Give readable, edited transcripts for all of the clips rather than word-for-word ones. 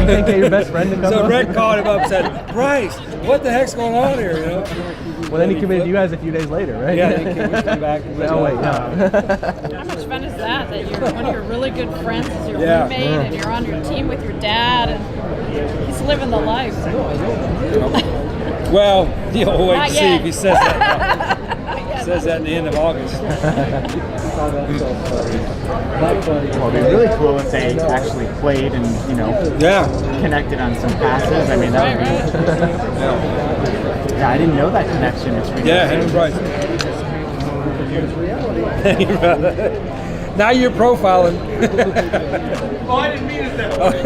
can't get your best friend to come So up? Red called him up and said, Bryce, what the heck's going on here, you know? Well, then he committed to you guys a few days later, right? Yeah, then we come back. Oh, wait, no. How much fun is that one of your really good friends is your Yeah. roommate and you're on your team with your dad and he's living the life. Well, you'll wait Not and see yet. if he says that. Says that in the end of August. Well, it'd be really cool if they actually played and, Yeah. connected on some passes. I mean, that would be... Yeah, I didn't know that connection. It's really Yeah, Henry Bryce. Now you're profiling. Oh, I didn't mean it that way.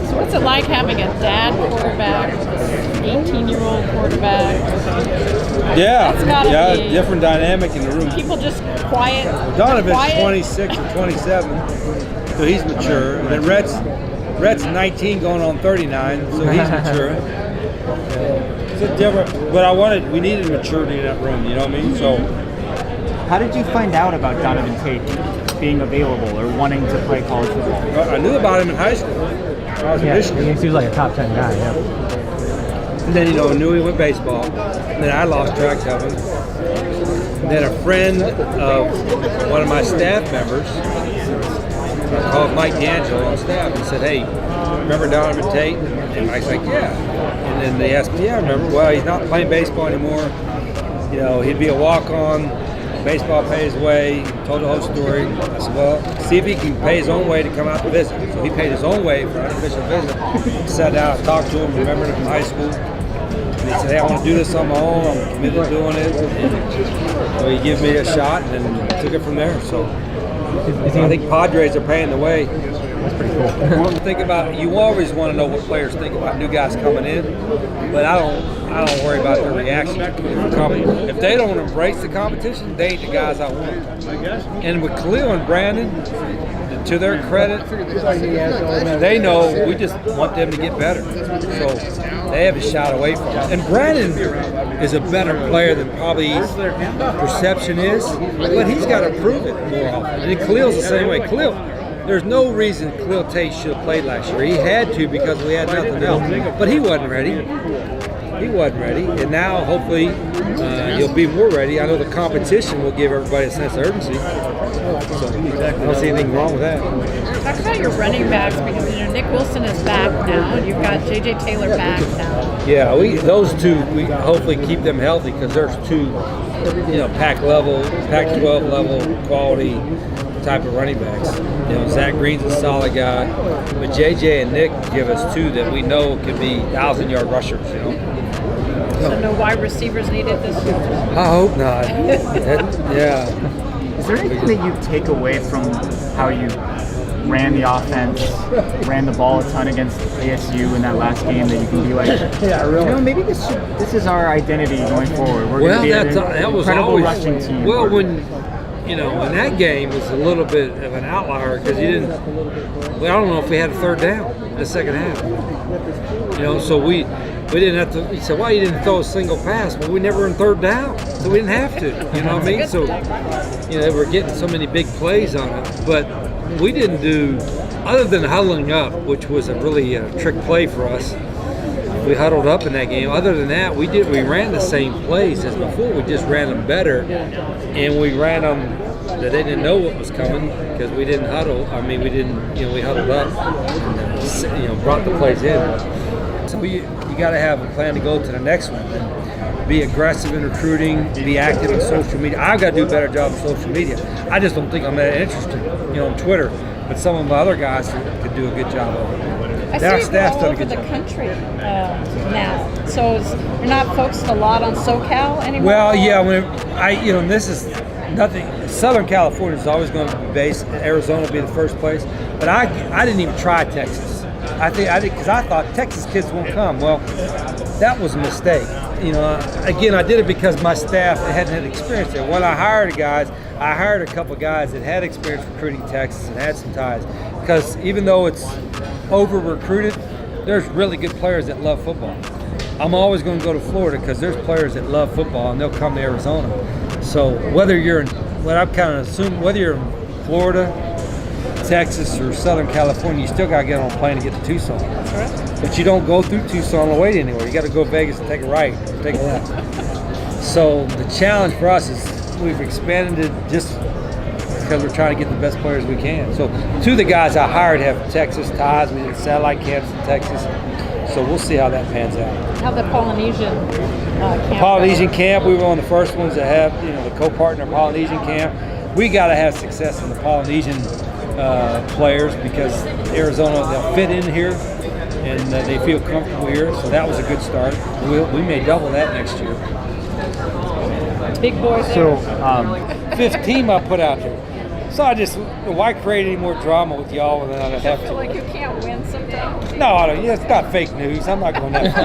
So what's it like having a dad quarterback, 18-year-old quarterback? Yeah, That's gotta be- different dynamic in the room. People just quiet. Donovan's quiet. 26 or 27, so he's mature. And then Rhett's 19 going on 39, so he's mature. It's a different, but we needed maturity in that room, you know what I mean? So, How did you find out about Donovan Tate being available or wanting to play college football? I knew about him in high school. I was in Michigan. He seems like a top 10 guy, yeah. And then, knew he went baseball. And then I lost track of him. And then a friend of one of my staff members called Mike D'Angelo on staff and said, hey, remember Donovan Tate? And Mike's like, yeah. And then they asked me, yeah, I remember. Well, he's not playing baseball anymore. He'd be a walk-on. Baseball pays his way. Told the whole story. I said, well, see if he can pay his own way to come out to visit. So he paid his own way for an unofficial visit. Sat down, talked to him, remembered him from high school. And he said, hey, I want to do this on my own. I'm committed to doing it. And so he gave me a shot and took it from there. So I think Padres are paying the way. That's pretty cool. You always want to know what players think about new guys coming in, but I don't worry about their reaction. If they don't embrace the competition, they ain't the guys I want. And with Khalil and Brandon, to their credit, they know we just want them to get better. So they have a shot away from it. And Brandon is a better player than probably perception is, but he's got to prove it more often. And Khalil's the same way. There's no reason Khalil Tate should have played last year. He had to because we had nothing else. But he wasn't ready. And now, hopefully, he'll be more ready. I know the competition will give everybody a sense of urgency. So I don't see anything wrong with that. Talk about your running backs because Nick Wilson is back now. You've got J.J. Taylor back now. Yeah, those two, we hopefully keep them healthy because there's two, Pac-12 level quality type of running backs. Zach Green's a solid guy, but JJ and Nick give us two that we know can be 1,000-yard rushers. So no wide receivers needed this year. I hope not. Yeah. Is there anything that you take away from how you ran the offense, ran the ball a ton against ASU in that last game that you can be like, Yeah, really. maybe this is our identity going forward. We're going to be an incredible rushing team. Well, in that game was a little bit of an outlier because I don't know if we had a third down in the second half. So we didn't have to. He said, "Why you didn't throw a single pass?" Well, we never in third down, so we didn't have to. You know what I mean? So, we're getting so many big plays on it, but we didn't do other than huddling up, which was a really trick play for us. We huddled up in that game. Other than that, we ran the same plays as before. We just ran them better, and we ran them that they didn't know what was coming because we didn't huddle. We huddled up, and, brought the plays in. So you got to have a plan to go to the next one. And be aggressive in recruiting, be active in social media. I've got to do a better job of social media. I just don't think I'm that interested, on Twitter. But some of my other guys could do a good job of it. I see you all over the country now. So you're not focused a lot on SoCal anymore? Well, yeah. This is nothing. Southern California is always going to be based. Arizona will be the first place. But I didn't even try Texas. I did because I thought Texas kids won't come. Well, that was a mistake. Again, I did it because my staff hadn't had experience there. When I hired a couple of guys that had experience recruiting Texas and had some ties. Because even though it's over-recruited, there's really good players that love football. I'm always going to go to Florida because there's players that love football and they'll come to Arizona. So whether you're in Florida, Texas or Southern California, you still got to get on a plane to get to Tucson. That's right. But you don't go through Tucson and wait anywhere. You got to go to Vegas and take a right, take a left. So the challenge for us is we've expanded it just because we're trying to get the best players we can. So two of the guys I hired have Texas ties. We did satellite camps in Texas. So we'll see how that pans out. How the Polynesian camp? Polynesian camp, we were one of the first ones to have, the co-partner Polynesian camp. We got to have success in the Polynesian players because Arizona, they'll fit in here and they feel comfortable here. So that was a good start. We may double that next year. Big boys. So, Fifth team I put out there. So why create any more drama with y'all when I have I feel to? like you can't win sometimes. No, I don't. It's not fake news. I'm not going that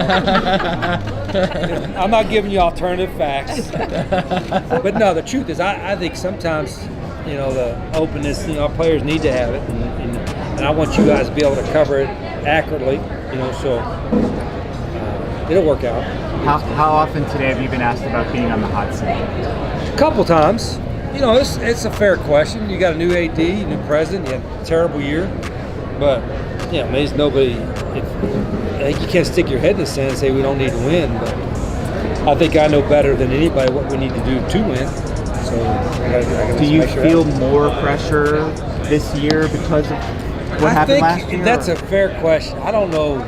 far. I'm not giving you alternative facts. But no, the truth is, I think sometimes, the openness, our players need to have it, and I want you guys to be able to cover it accurately, so it'll work out. how often today have you been asked about being on the hot seat? A couple times. It's a fair question. You got a new AD, new president. You had a terrible year, but there's nobody. I think you can't stick your head in the sand and say we don't need to win. But I think I know better than anybody what we need to do to win. So I gotta Do you make sure feel more pressure this year because of what happened last year? That's a fair question. I don't know.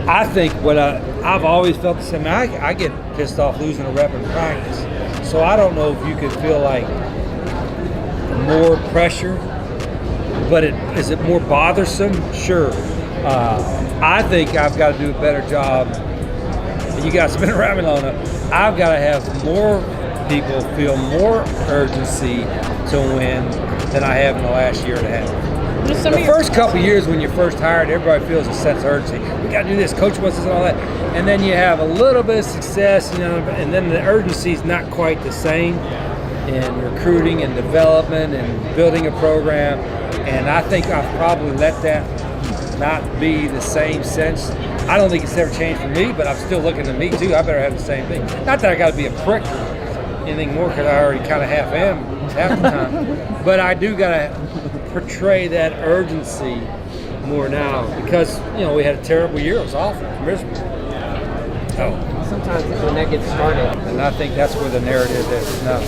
I think I've always felt the same. I get pissed off losing a rep in practice. So I don't know if you could feel like more pressure, but is it more bothersome? Sure. I think I've got to do a better job. You guys have been around me long enough. I've got to have more people feel more urgency to win than I have in the last year and a half. The first couple of years when you're first hired, everybody feels a sense of urgency. We got to do this. Coach wants this and all that. And then you have a little bit of success, and then the urgency is not quite the same in recruiting and development and building a program. And I think I've probably let that not be the same sense. I don't think it's ever changed for me, but I'm still looking at me too. I better have the same thing. Not that I got to be a prick or anything more, because I already kind of half am half the time. But I do got to portray that urgency more now because we had a terrible year. It was awful, miserable. Sometimes when that gets started, And I think that's where the narrative is now.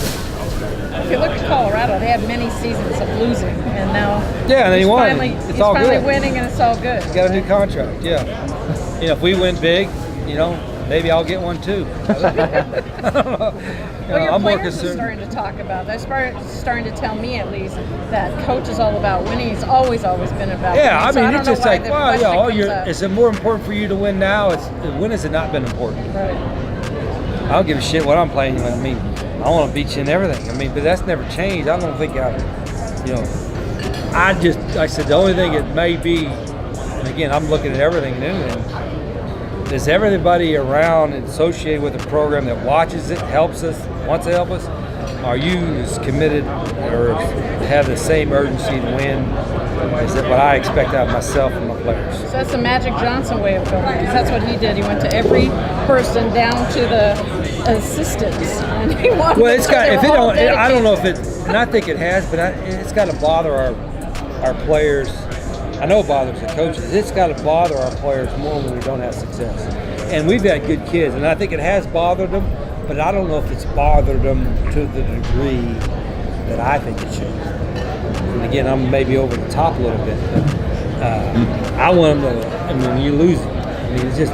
If you look at Colorado, they had many seasons of losing, and now Yeah, and then he won. he's finally winning, and it's all good. Got a new contract. Yeah. If we win big, maybe I'll get one too. Well, your I'm more players are concerned. starting to talk about. They're starting to tell me, at least, that coach is all about winning. It's always been about Yeah, winning. So I mean, don't it's know just why like, the well, question comes yeah, up. is it more important for you to win now? When has it not been important? Right. I don't give a shit what I'm playing. I mean, I want to beat you in everything. I mean, but that's never changed. I don't think I said the only thing it may be, and again, I'm looking at everything new, and is everybody around and associated with a program that watches it, helps us, wants to help us? Are you as committed or have the same urgency to win as what I expect out of myself and my players? So that's the Magic Johnson way of going, because that's what he did. He went to every person down to the assistants, and he wanted. Well, it's got. If it don't, I don't know if dedicated. it. And I think it has, but it's got to bother our players. I know it bothers the coaches. It's got to bother our players more when we don't have success. And we've got good kids, and I think it has bothered them. But I don't know if it's bothered them to the degree that I think it should. And again, I'm maybe over the top a little bit, but I want them to. I mean, when you lose, it's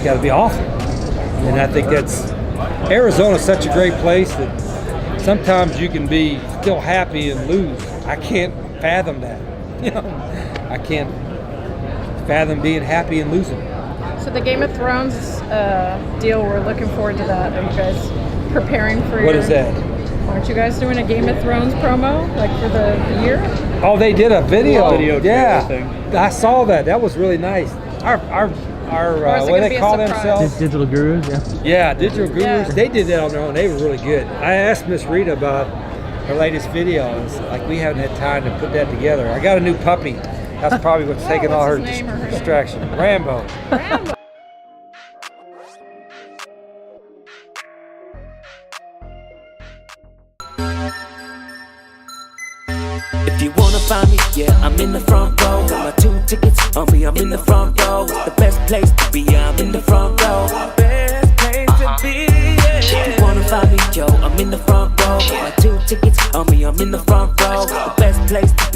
got to be awful. And I think that's Arizona's such a great place that sometimes you can be still happy and lose. I can't fathom that. I can't fathom being happy and losing. So the Game of Thrones deal, we're looking forward to that. Are you guys preparing for What is that? Aren't you guys doing a Game of Thrones promo, like for the year? Oh, they did a video. Video thing. I saw that. That was really nice. Our is it what do gonna they be a call surprise? themselves? digital gurus, yeah. Yeah, digital gurus. Yeah. They did that on their own. They were really good. I asked Miss Rita about her latest video. It's like we haven't had time to put that together. I got a new puppy. That's probably what's taking all her what's his name or her- distraction. Rambo. Rambo. find me, yeah, I'm in the front row. Got my 2 tickets on me, I'm in the front row. It's the best place to be, yeah, I'm in the front row. Best place to be, yeah. If you wanna find me, yo, I'm in the front row. Got my 2 tickets on me, I'm in the front row. The best place to